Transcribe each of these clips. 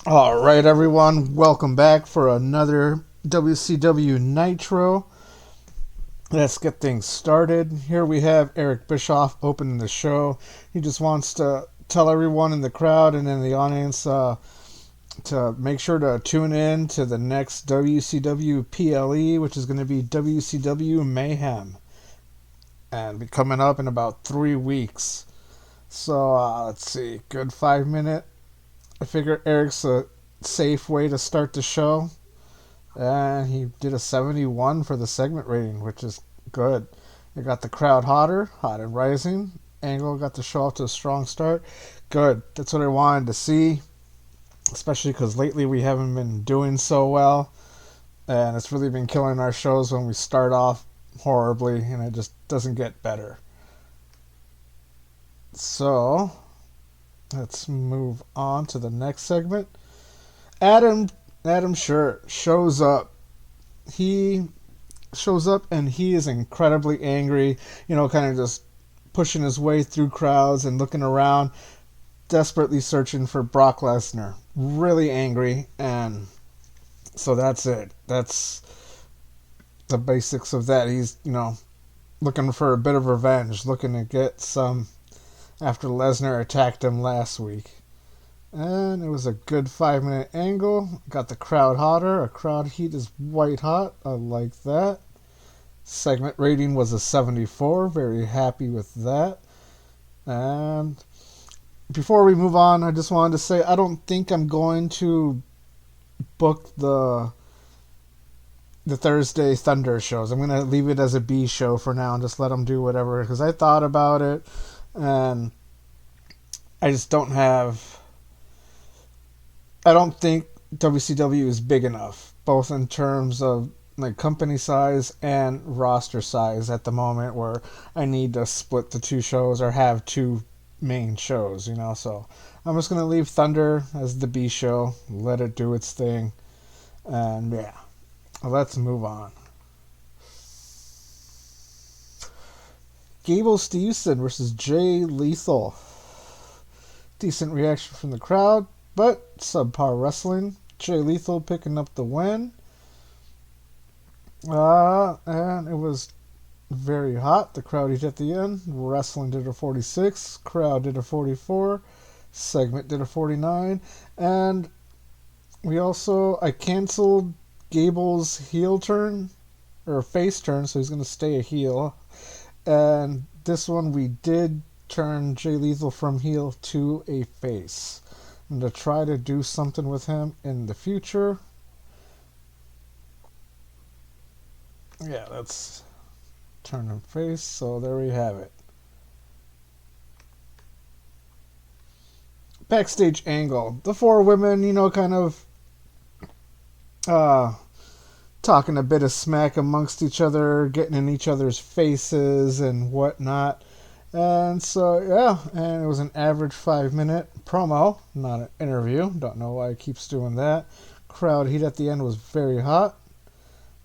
All right, everyone, welcome back for another WCW Nitro. Let's get things started. Here we have Eric Bischoff opening the show. He just wants to tell everyone in the crowd and in the audience to make sure to tune in to the next WCW PLE, which is going to be WCW Mayhem, and be coming up in about 3 weeks. So let's see, good 5 minute. I figure Eric's a safe way to start the show. And he did a 71 for the segment rating, which is good. It got the crowd hot and rising. Angle got the show off to a strong start. Good. That's what I wanted to see, especially because lately we haven't been doing so well. And it's really been killing our shows when we start off horribly and it just doesn't get better. So, let's move on to the next segment. Adam Shirt shows up. He shows up and he is incredibly angry, kind of just pushing his way through crowds and looking around, desperately searching for Brock Lesnar. Really angry, and so that's it. That's the basics of that. He's, looking for a bit of revenge, looking to get some after Lesnar attacked him last week. And it was a good 5 minute angle. Got the crowd hotter. A crowd heat is white hot. I like that. Segment rating was a 74. Very happy with that. And before we move on, I just wanted to say I don't think I'm going to book the Thursday Thunder shows. I'm going to leave it as a B show for now and just let them do whatever. Because I thought about it and I just don't have... I don't think WCW is big enough, both in terms of like company size and roster size at the moment, where I need to split the two shows or have two main shows, So I'm just gonna leave Thunder as the B show, let it do its thing, and yeah, let's move on. Gable Stevenson versus Jay Lethal. Decent reaction from the crowd, but subpar wrestling. Jay Lethal picking up the win. And it was very hot. The crowd heat at the end. Wrestling did a 46. Crowd did a 44. Segment did a 49. And I canceled Gable's heel turn, or face turn, so he's going to stay a heel. And this one we did turn Jay Lethal from heel to a face. And to try to do something with him in the future. Yeah, let's turn him face. So there we have it. Backstage angle. The four women, kind of talking a bit of smack amongst each other, getting in each other's faces and whatnot. And so, yeah, and it was an average 5 minute promo, not an interview. Don't know why it keeps doing that. Crowd heat at the end was very hot.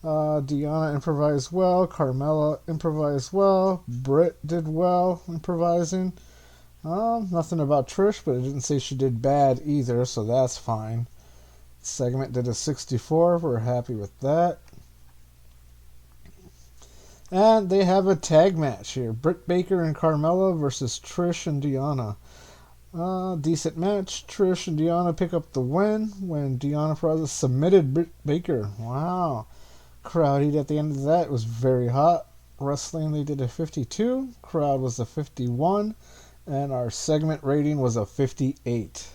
Deanna improvised well. Carmella improvised well. Britt did well improvising. Nothing about Trish, but it didn't say she did bad either, so that's fine. Segment did a 64. We're happy with that. And they have a tag match here. Britt Baker and Carmella versus Trish and Deanna. Decent match. Trish and Deanna pick up the win when Deanna Purrazzo submitted Britt Baker. Wow. Crowd heat at the end of that. It was very hot. Wrestling, they did a 52. Crowd was a 51. And our segment rating was a 58.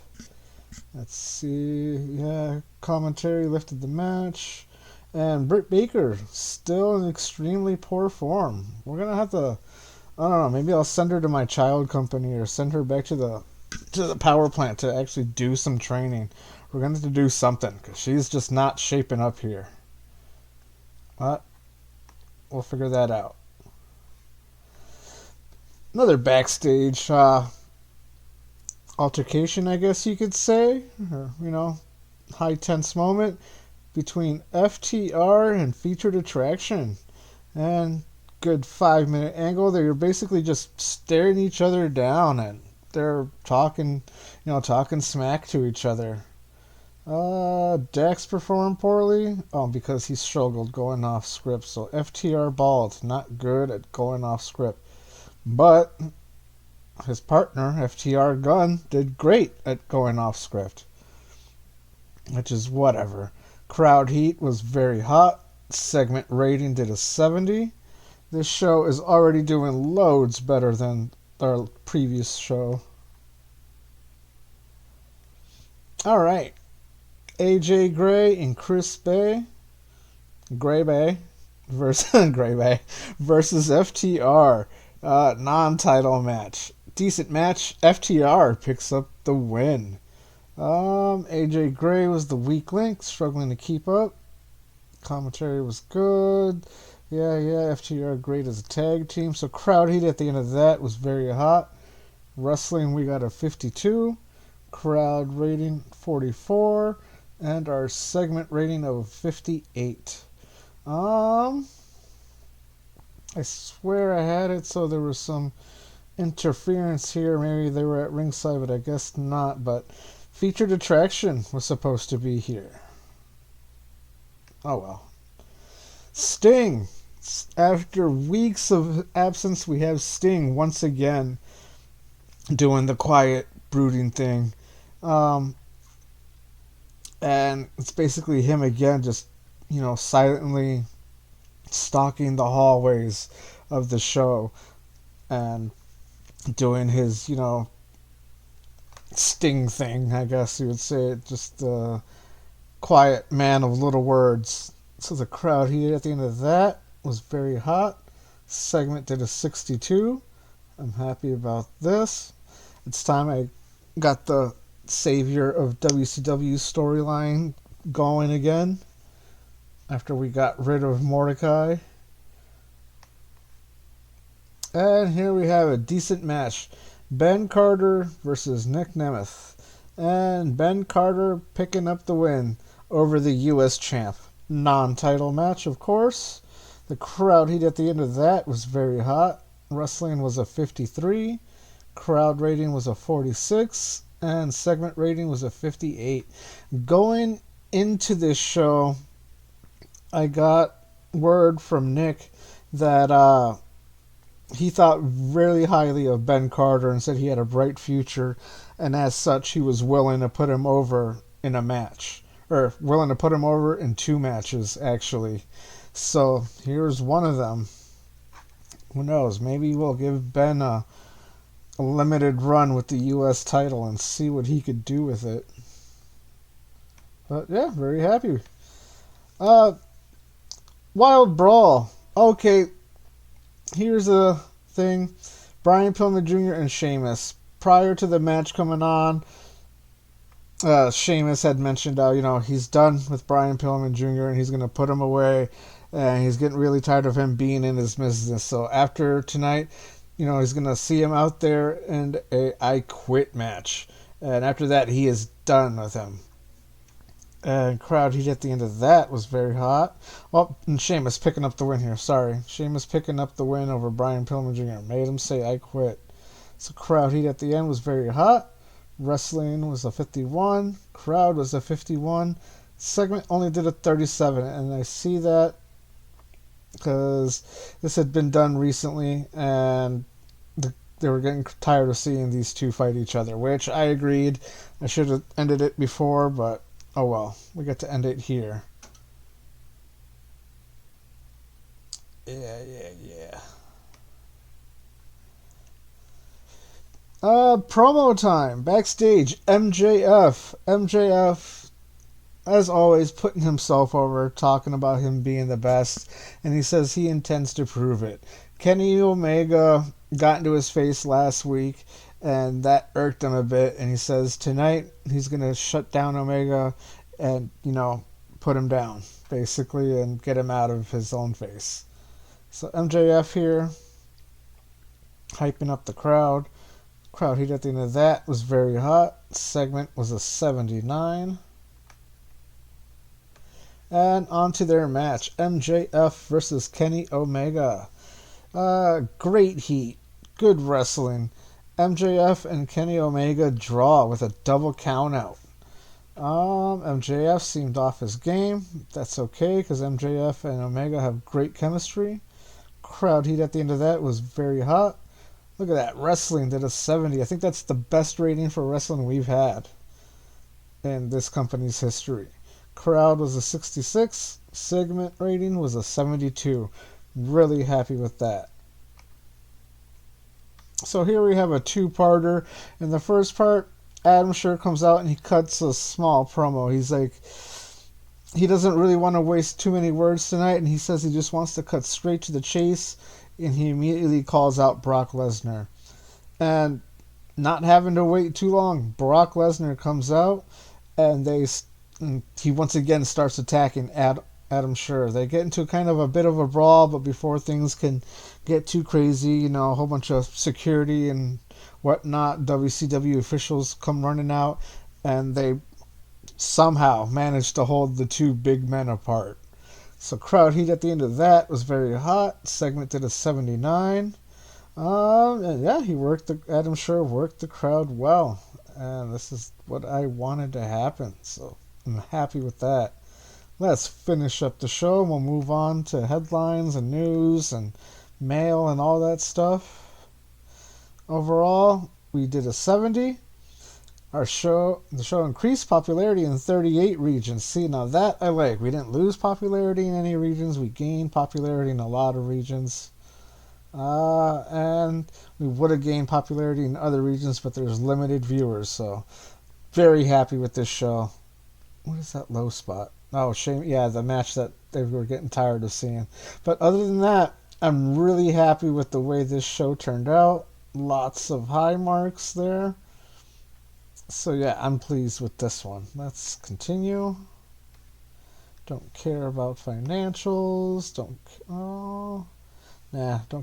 Let's see. Yeah, commentary lifted the match. And Britt Baker, still in extremely poor form. We're going to have to, I don't know, maybe I'll send her to my child company or send her back to the power plant to actually do some training. We're going to have to do something because she's just not shaping up here. But we'll figure that out. Another backstage altercation, I guess you could say. Or, high tense moment between FTR and Featured Attraction. And good 5 minute angle. They're basically just staring each other down and they're talking smack to each other. Dax performed poorly. Oh, because he struggled going off script. So FTR Bald, not good at going off script. But his partner, FTR Gunn, did great at going off script. Which is whatever. Crowd heat was very hot. Segment rating did a 70. This show is already doing loads better than our previous show. Alright. AJ Gray and Chris Gray Bay versus Gray Bay versus FTR. Non-title match. Decent match. FTR picks up the win. AJ Gray was the weak link, struggling to keep up. Commentary was good. Yeah, FTR great as a tag team. So crowd heat at the end of that was very hot. Wrestling, we got a 52. Crowd rating 44. And our segment rating of 58. I swear I had it so there was some interference here. Maybe they were at ringside, but I guess not. But featured attraction was supposed to be here. Oh well. Sting. After weeks of absence, we have Sting once again doing the quiet, brooding thing. And it's basically him again, just, silently stalking the hallways of the show and doing his, Sting thing, I guess you would say. Just the quiet man of little words. So the crowd heat at the end of that was very hot. Segment did a 62. I'm happy about this. It's time I got the savior of WCW storyline going again after we got rid of Mordecai. And here we have a decent match. Ben Carter versus Nick Nemeth. And Ben Carter picking up the win over the U.S. champ. Non-title match, of course. The crowd heat at the end of that was very hot. Wrestling was a 53. Crowd rating was a 46. And segment rating was a 58. Going into this show, I got word from Nick that he thought really highly of Ben Carter and said he had a bright future, and as such he was willing to put him over in a match. Or willing to put him over in 2 matches, actually. So here's one of them. Who knows? Maybe we'll give Ben a limited run with the U.S. title and see what he could do with it. But yeah, very happy. Wild Brawl. Okay, here's a thing. Brian Pillman Jr. and Sheamus. Prior to the match coming on, Sheamus had mentioned how, he's done with Brian Pillman Jr. and he's going to put him away. And he's getting really tired of him being in his business. So after tonight, he's going to see him out there in a I Quit match. And after that, he is done with him. And crowd heat at the end of that was very hot. Well, and Sheamus picking up the win here. Sorry. Sheamus picking up the win over Brian Pillman Jr. Made him say, I quit. So crowd heat at the end was very hot. Wrestling was a 51. Crowd was a 51. Segment only did a 37. And I see that because this had been done recently. And they were getting tired of seeing these two fight each other. Which I agreed. I should have ended it before, but oh well, we get to end it here. Yeah. Promo time. Backstage, MJF, as always, putting himself over, talking about him being the best, and he says he intends to prove it. Kenny Omega got into his face last week, and that irked him a bit, and he says tonight he's going to shut down Omega and, put him down, basically, and get him out of his own face. So MJF here, hyping up the crowd. Crowd heat at the end of that was very hot. Segment was a 79. And on to their match, MJF versus Kenny Omega. Great heat, good wrestling. MJF and Kenny Omega draw with a double countout. MJF seemed off his game. That's okay because MJF and Omega have great chemistry. Crowd heat at the end of that was very hot. Look at that. Wrestling did a 70. I think that's the best rating for wrestling we've had in this company's history. Crowd was a 66. Segment rating was a 72. Really happy with that. So here we have a two-parter. In the first part, Adam Scherr comes out and he cuts a small promo. He's like, he doesn't really want to waste too many words tonight, and he says he just wants to cut straight to the chase, and he immediately calls out Brock Lesnar. And not having to wait too long, Brock Lesnar comes out, and he once again starts attacking Adam Scherr. They get into kind of a bit of a brawl, but before things can get too crazy, a whole bunch of security and whatnot, WCW officials come running out, and they somehow manage to hold the two big men apart. So crowd heat at the end of that was very hot. Segment did a 79. And yeah, Adam Scherr worked the crowd well. And this is what I wanted to happen. So I'm happy with that. Let's finish up the show. We'll move on to headlines and news and mail and all that stuff. Overall, we did a 70. The show increased popularity in 38 regions. See, now that I like. We didn't lose popularity in any regions. We gained popularity in a lot of regions. And we would have gained popularity in other regions, but there's limited viewers. So, very happy with this show. What is that low spot? Oh, shame. Yeah, the match that they were getting tired of seeing. But other than that, I'm really happy with the way this show turned out. Lots of high marks there. So yeah, I'm pleased with this one. Let's continue. Don't care about financials. Don't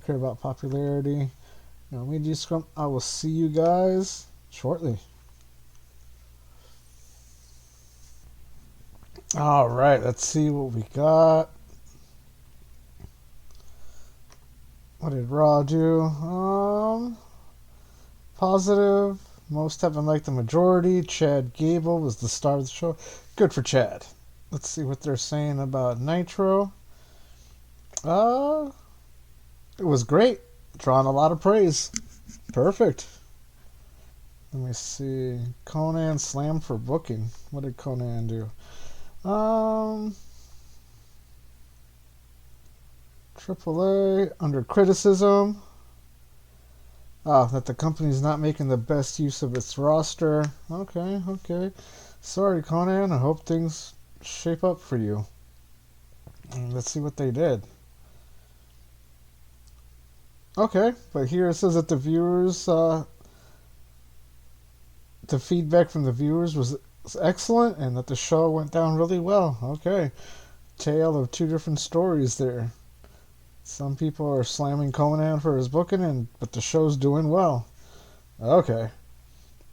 care about popularity. No media scrum. I will see you guys shortly. All right, let's see what we got. What did Raw do? Positive. Most haven't liked the majority. Chad Gable was the star of the show. Good for Chad. Let's see what they're saying about Nitro. It was great. Drawing a lot of praise. Perfect. Let me see. Conan slammed for booking. What did Conan do? AAA under criticism. That the company's not making the best use of its roster. Okay. Sorry, Conan. I hope things shape up for you. Let's see what they did. Okay, but here it says that the feedback from the viewers was excellent and that the show went down really well. Okay. Tale of two different stories there. Some people are slamming Conan for his booking, but the show's doing well. Okay.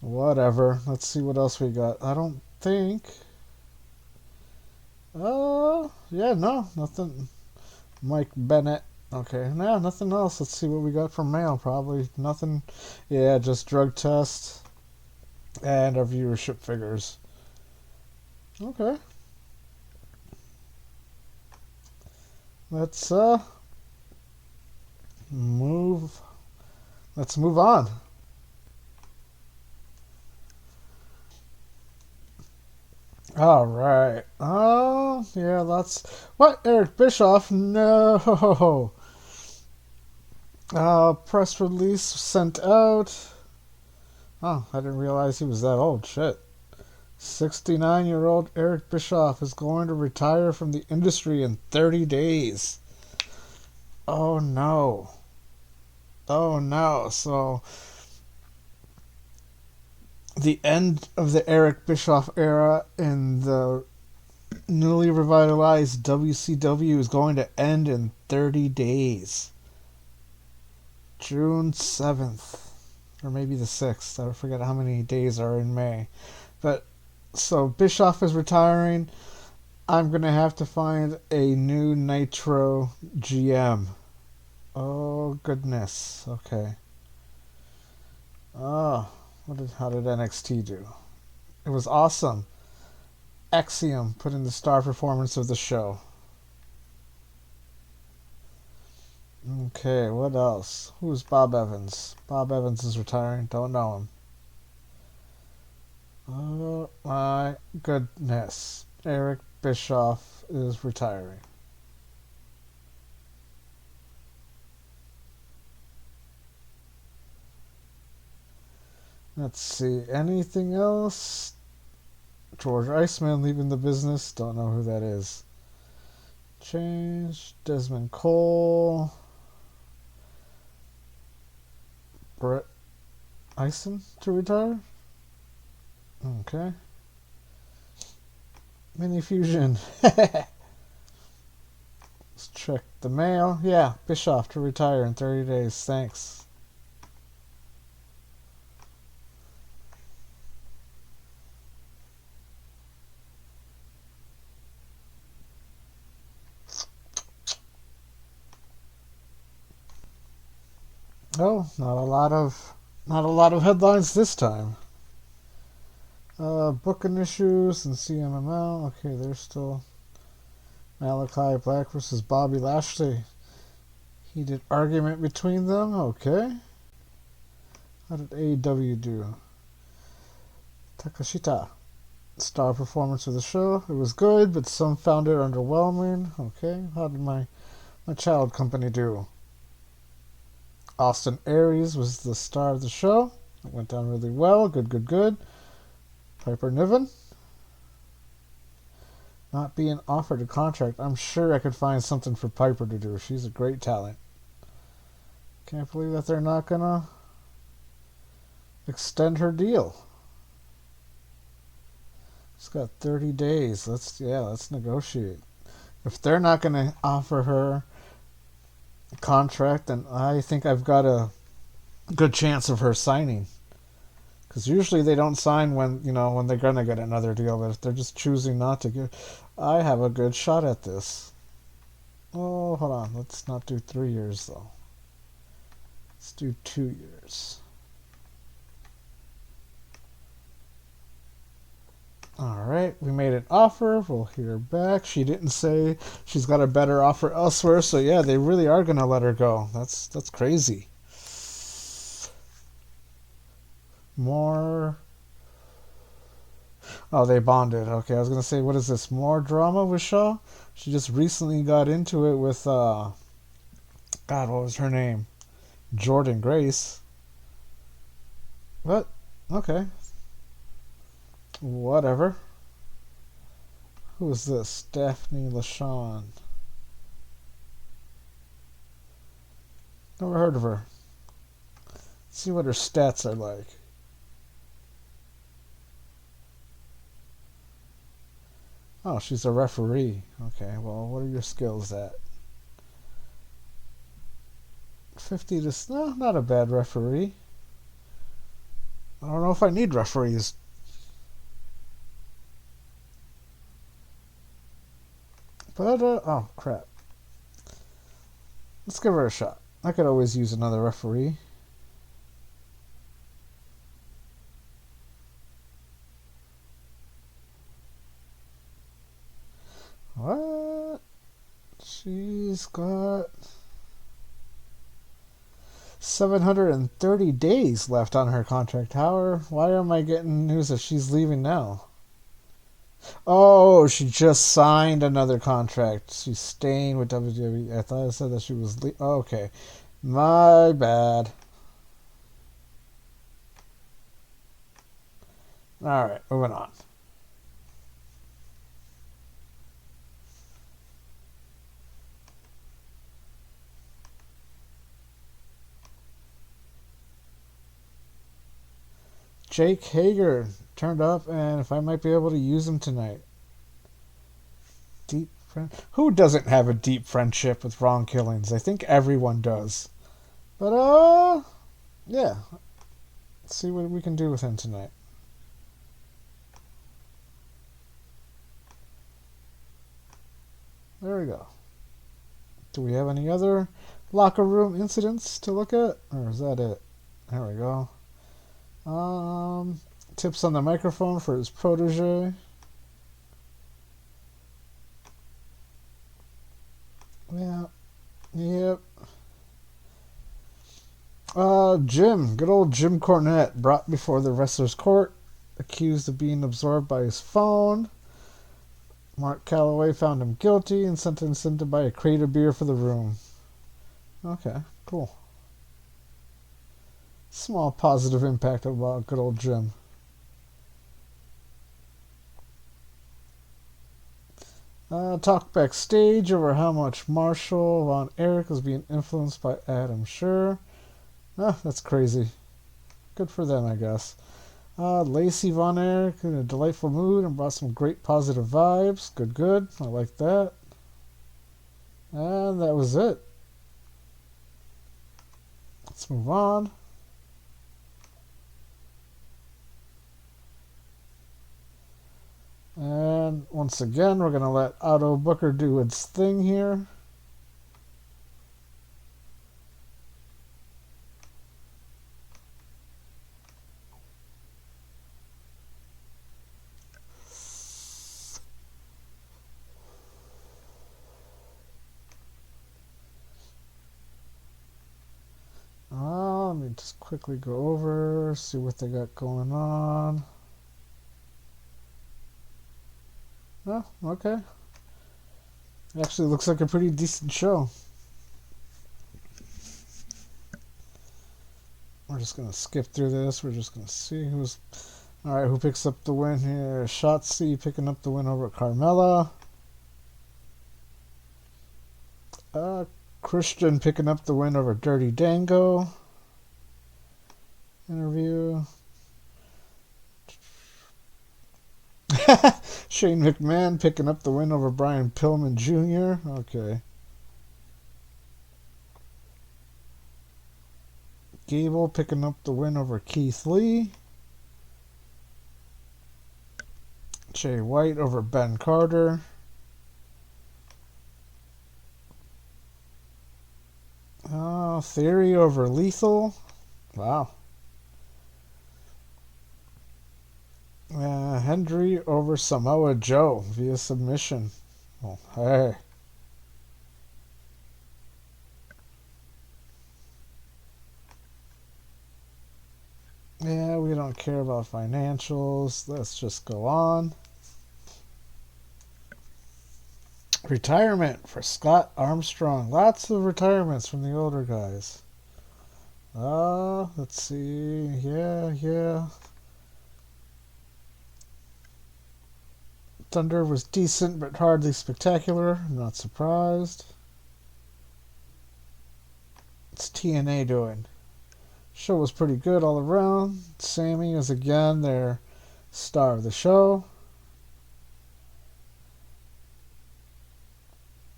Whatever. Let's see what else we got. I don't think... no, nothing. Mike Bennett. Okay, no, nothing else. Let's see what we got from mail. Probably nothing. Yeah, just drug tests and our viewership figures. Okay. Let's move on. All right. Oh, yeah, what? Eric Bischoff? No. Press release sent out. Oh, I didn't realize he was that old. Shit. 69-year-old Eric Bischoff is going to retire from the industry in 30 days. Oh, no. So, the end of the Eric Bischoff era in the newly revitalized WCW is going to end in 30 days. June 7th. Or maybe the 6th. I forget how many days are in May. But, so Bischoff is retiring. I'm going to have to find a new Nitro GM. Oh, goodness. Okay. Oh, how did NXT do? It was awesome. Axiom put in the star performance of the show. Okay, what else? Who's Bob Evans? Bob Evans is retiring. Don't know him. Oh my goodness. Eric Bischoff is retiring. Let's see. Anything else? George Iceman leaving the business. Don't know who that is. Change. Desmond Cole. Brett Eisen to retire. Okay. Mini Fusion. Let's check the mail. Yeah, Bischoff to retire in 30 days. Thanks. Oh, not a lot of headlines this time. Booking issues and CMML. Okay, there's still Malachi Black versus Bobby Lashley. Heated argument between them. Okay. How did AEW do? Takashita. Star performance of the show. It was good, but some found it underwhelming. Okay. How did my child company do? Austin Aries was the star of the show. It went down really well. Good. Piper Niven. Not being offered a contract. I'm sure I could find something for Piper to do. She's a great talent. Can't believe that they're not gonna extend her deal. She's got 30 days. Let's negotiate. If they're not gonna offer her a contract, then I think I've got a good chance of her signing. Because usually they don't sign when they're gonna get another deal. But if they're just choosing not to give, I have a good shot at this. Oh, hold on. Let's not do 3 years though. Let's do 2 years. Alright, we made an offer. We'll hear back. She didn't say she's got a better offer elsewhere, so yeah, they really are gonna let her go. That's crazy. More. Oh, they bonded. Okay, I was gonna say, what is this? More drama with Shaw? She just recently got into it with God, what was her name? Jordan Grace. What? Okay. Whatever. Who is this? Daphne LaShawn. Never heard of her. Let's see what her stats are like. Oh, she's a referee. Okay, well, what are your skills at? 50 to... No, not a bad referee. I don't know if I need referees. But, oh, crap. Let's give her a shot. I could always use another referee. What? She's got 730 days left on her contract. Why am I getting news that she's leaving now? Oh, she just signed another contract. She's staying with WWE. I thought I said that she was okay. My bad. Alright, moving on. Jake Hager turned up, and if I might be able to use him tonight. Deep friend. Who doesn't have a deep friendship with Ron Killings? I think everyone does. But yeah. Let's see what we can do with him tonight. There we go. Do we have any other locker room incidents to look at, or is that it? There we go. Tips on the microphone for his protege. Jim, good old Jim Cornette, brought before the wrestler's court, accused of being absorbed by his phone. Mark Calloway found him guilty and sentenced him to buy a crate of beer for the room. Okay, cool. Small positive impact about good old Jim. Talk backstage over how much Marshall Von Erich was being influenced by Adam Scher. That's crazy. Good for them, I guess. Lacey Von Erich in a delightful mood and brought some great positive vibes. Good. I like that. And that was it. Let's move on. And once again, we're going to let Otto Booker do its thing here. Let me just quickly go over, see what they got going on. Oh, okay. Actually, looks like a pretty decent show. We're just going to skip through this. We're just going to see who's... Alright, who picks up the win here? Shotzi picking up the win over Carmella. Christian picking up the win over Dirty Dango. Interview. Shane McMahon picking up the win over Brian Pillman Jr. Okay. Gable picking up the win over Keith Lee. Jay White over Ben Carter. Theory over Lethal. Wow. Hendry over Samoa Joe via submission. Oh, hey. Yeah, we don't care about financials. Let's just go on. Retirement for Scott Armstrong. Lots of retirements from the older guys. Let's see. Yeah. Thunder was decent but hardly spectacular. I'm not surprised. What's TNA doing? Show was pretty good all around. Sammy is again their star of the show.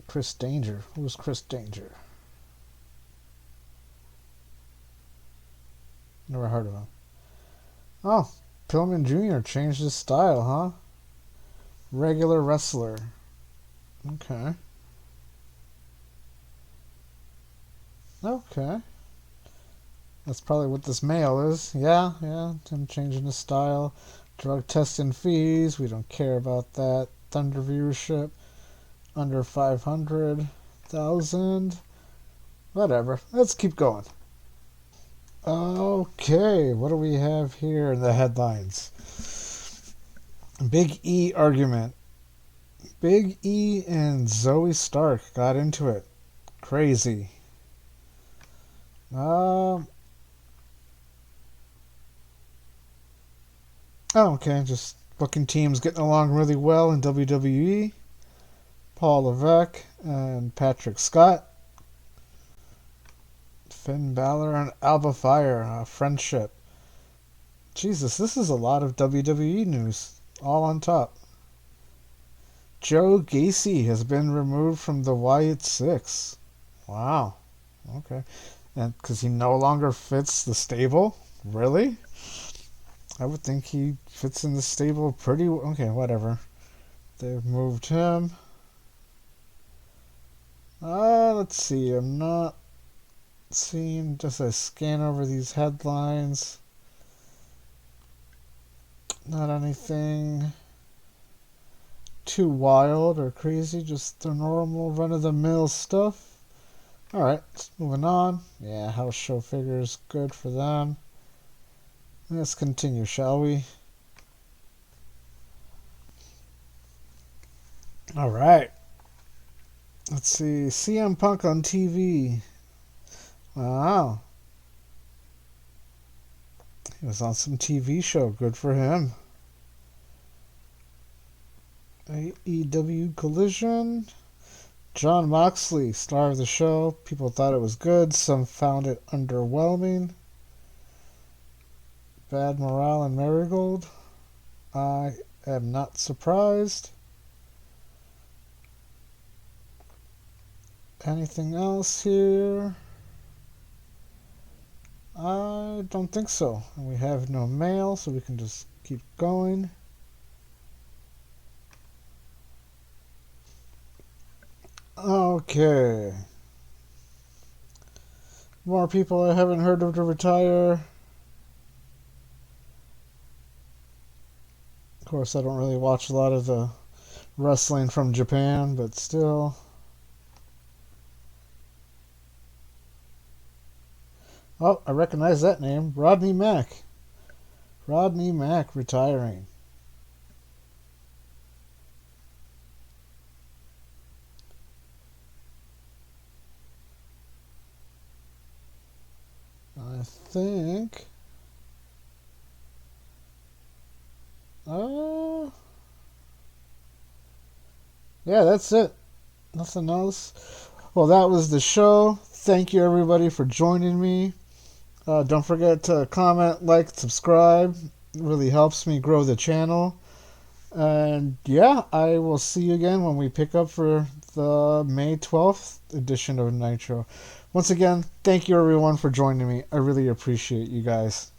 Chris Danger. Who's Chris Danger? Never heard of him. Oh, Pillman Jr. changed his style, huh? Regular wrestler. Okay. That's probably what this mail is. Yeah. Him changing his style. Drug testing fees. We don't care about that. Thunder viewership. Under 500,000. Whatever. Let's keep going. Okay. What do we have here in the headlines? Big E argument. Big E and Zoe Stark got into it. Crazy. Just booking teams getting along really well in WWE. Paul Levesque and Patrick Scott. Finn Balor and Alba Fire. Friendship. Jesus, this is a lot of WWE news. All on top. Joe Gacy has been removed from the Wyatt Six. Wow. Okay. And because he no longer fits the stable? Really? I would think he fits in the stable pretty well. Okay, whatever. They've moved him. Let's see. I'm not seeing, just I scan over these headlines. Not anything too wild or crazy, just the normal run-of-the-mill stuff. Alright, moving on. Yeah, house show figures, good for them. Let's continue, shall we? Alright. Let's see. CM Punk on TV. Wow. He was on some TV show. Good for him. AEW Collision. John Moxley, star of the show. People thought it was good. Some found it underwhelming. Bad morale in Marigold. I am not surprised. Anything else here? I don't think so. And we have no mail, so we can just keep going. Okay. More people I haven't heard of to retire. Of course, I don't really watch a lot of the wrestling from Japan, but still. Oh, I recognize that name. Rodney Mack. Rodney Mack retiring. I think. Yeah, that's it. Nothing else. Well, that was the show. Thank you, everybody, for joining me. Don't forget to comment, like, subscribe. It really helps me grow the channel. And yeah, I will see you again when we pick up for the May 12th edition of Nitro. Once again, thank you everyone for joining me. I really appreciate you guys.